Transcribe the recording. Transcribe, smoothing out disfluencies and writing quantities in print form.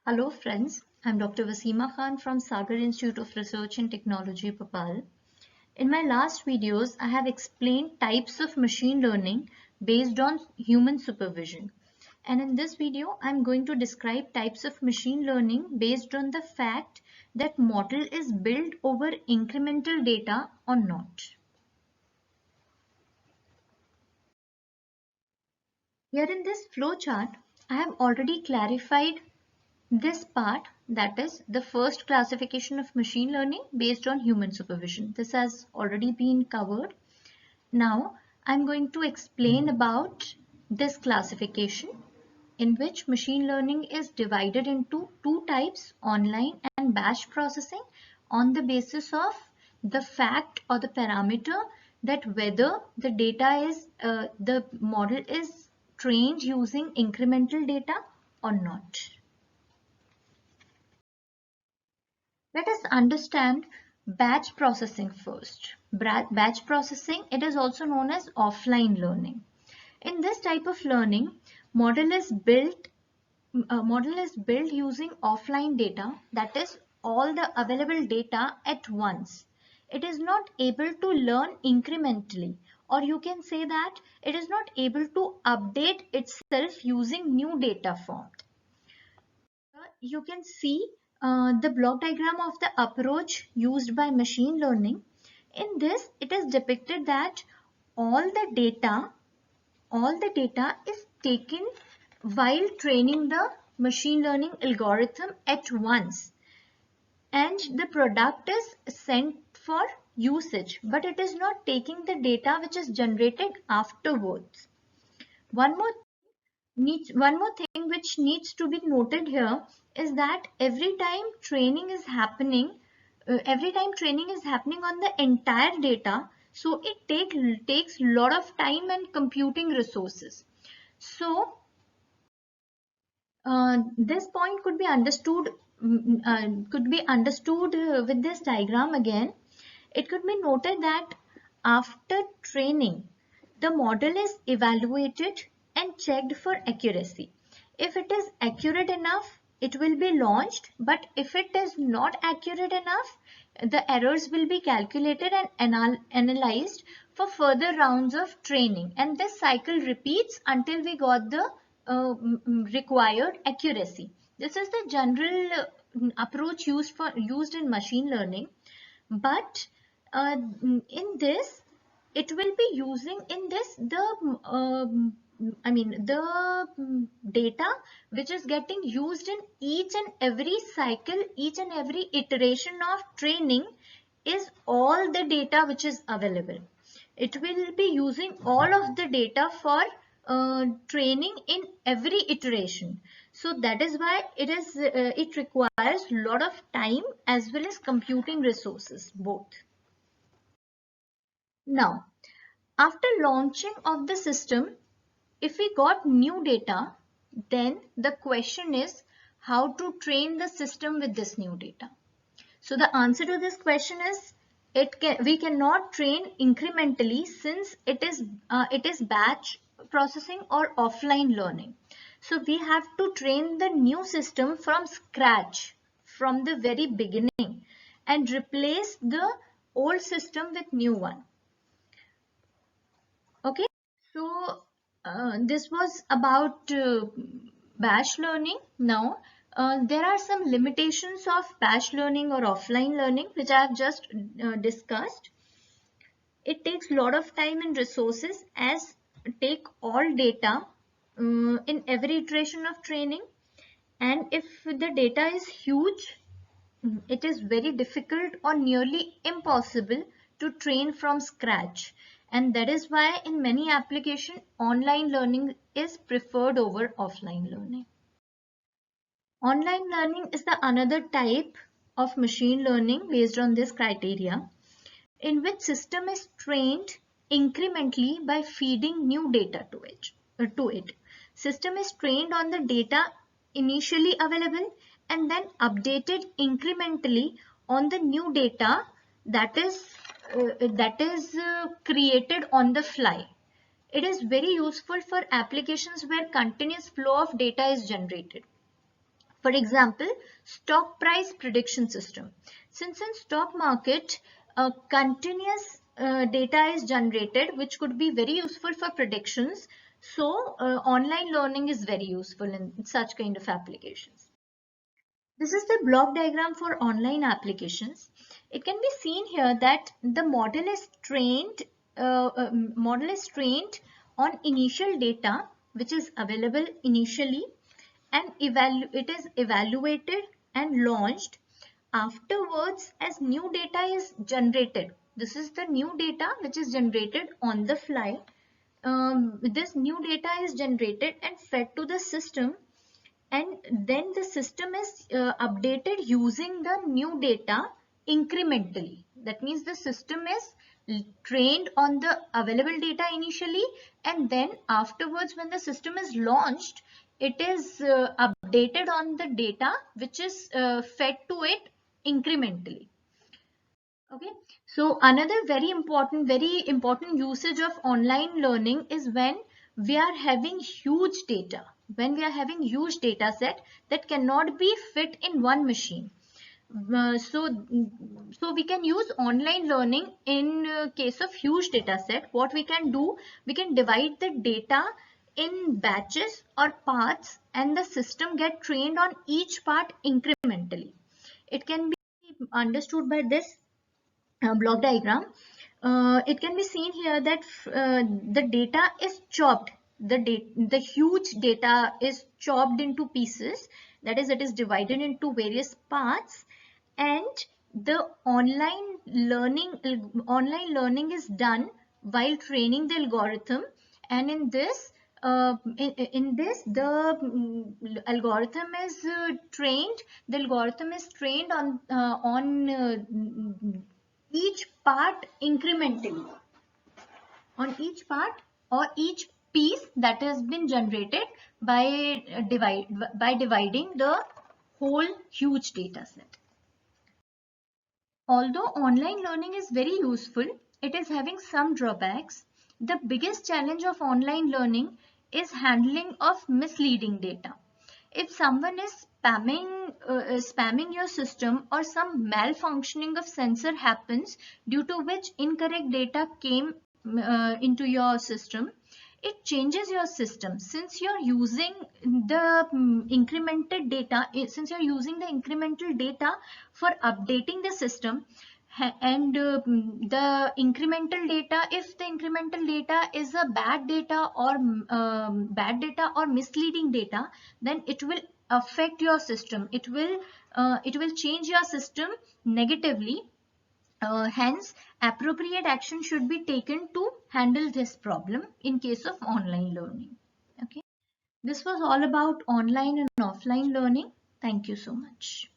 Hello friends, I'm Dr. Wasima Khan from Sagar Institute of Research and Technology, Bhopal. In my last videos, I have explained types of machine learning based on human supervision. And in this video, I'm going to describe types of machine learning based on the fact that model is built over incremental data or not. Here in this flowchart, I have already clarified this part, that is the first classification of machine learning based on human supervision. This has already been covered. Now I'm going to explain about this classification in which machine learning is divided into two types, online and batch processing, on the basis of the fact or the parameter that whether the data is the model is trained using incremental data or not. Let us understand batch processing first. Batch processing, it is also known as offline learning. In this type of learning, model is built using offline data, that is all the available data at once. It is not able to learn incrementally, or you can say that it is not able to update itself using new data formed. You can see the block diagram of the approach used by machine learning. In this, it is depicted that all the data is taken while training the machine learning algorithm at once, and the product is sent for usage, but it is not taking the data which is generated afterwards. One more thing which needs to be noted here is that every time training is happening on the entire data, so it takes a lot of time and computing resources. So this point could be understood with this diagram again. It could be noted that after training, the model is evaluated and checked for accuracy. If it is accurate enough, it will be launched, but if it is not accurate enough, the errors will be calculated and analyzed for further rounds of training, and this cycle repeats until we got the required accuracy. This is the general approach used in machine learning, but in this it will be using in this the data which is getting used in each and every cycle, each and every iteration of training is all the data which is available. It will be using all of the data for training in every iteration. So that is why it requires a lot of time as well as computing resources both. Now, after launching of the system, if we got new data, then the question is how to train the system with this new data. So the answer to this question is we cannot train incrementally, since it is batch processing or offline learning. So we have to train the new system from scratch, from the very beginning, and replace the old system with new one. Okay, so this was about batch learning. Now there are some limitations of batch learning or offline learning which I have just discussed. It takes a lot of time and resources as take all data in every iteration of training, and if the data is huge, it is very difficult or nearly impossible to train from scratch, and that is why in many applications online learning is preferred over offline learning. Online learning is the another type of machine learning based on this criteria, in which system is trained incrementally by feeding new data to it. System is trained on the data initially available and then updated incrementally on the new data that is created on the fly. It is very useful for applications where continuous flow of data is generated. For example, stock price prediction system. Since in stock market, continuous data is generated, which could be very useful for predictions. So online learning is very useful in such kind of applications. This is the block diagram for online applications. It can be seen here that the model is trained on initial data which is available initially, and it is evaluated and launched afterwards as new data is generated. This is the new data which is generated on the fly. This new data is generated and fed to the system, and then the system is updated using the new data incrementally. That means the system is trained on the available data initially, and then afterwards when the system is launched, it is updated on the data which is fed to it incrementally. Okay, so another very important usage of online learning is when we are having huge data, when we are having huge data set that cannot be fit in one machine. So we can use online learning in case of huge data set. What we can do, we can divide the data in batches or parts, and the system get trained on each part incrementally. It can be understood by this block diagram. It can be seen here that the data is chopped. The huge data is chopped into pieces. That is, it is divided into various parts, and the online learning is done while training the algorithm. And in this algorithm is trained. The algorithm is trained on each part incrementally, on each part or each piece that has been generated by dividing the whole huge data set. Although online learning is very useful, it is having some drawbacks. The biggest challenge of online learning is handling of misleading data. If someone is spamming your system, or some malfunctioning of sensor happens due to which incorrect data came into your system, it changes your system. Since you're using the incremental data, for updating the system, and the incremental data, if the incremental data is a bad data or misleading data, then it will affect your system. It will change your system negatively. Hence, appropriate action should be taken to handle this problem in case of online learning. Okay, this was all about online and offline learning. Thank you so much.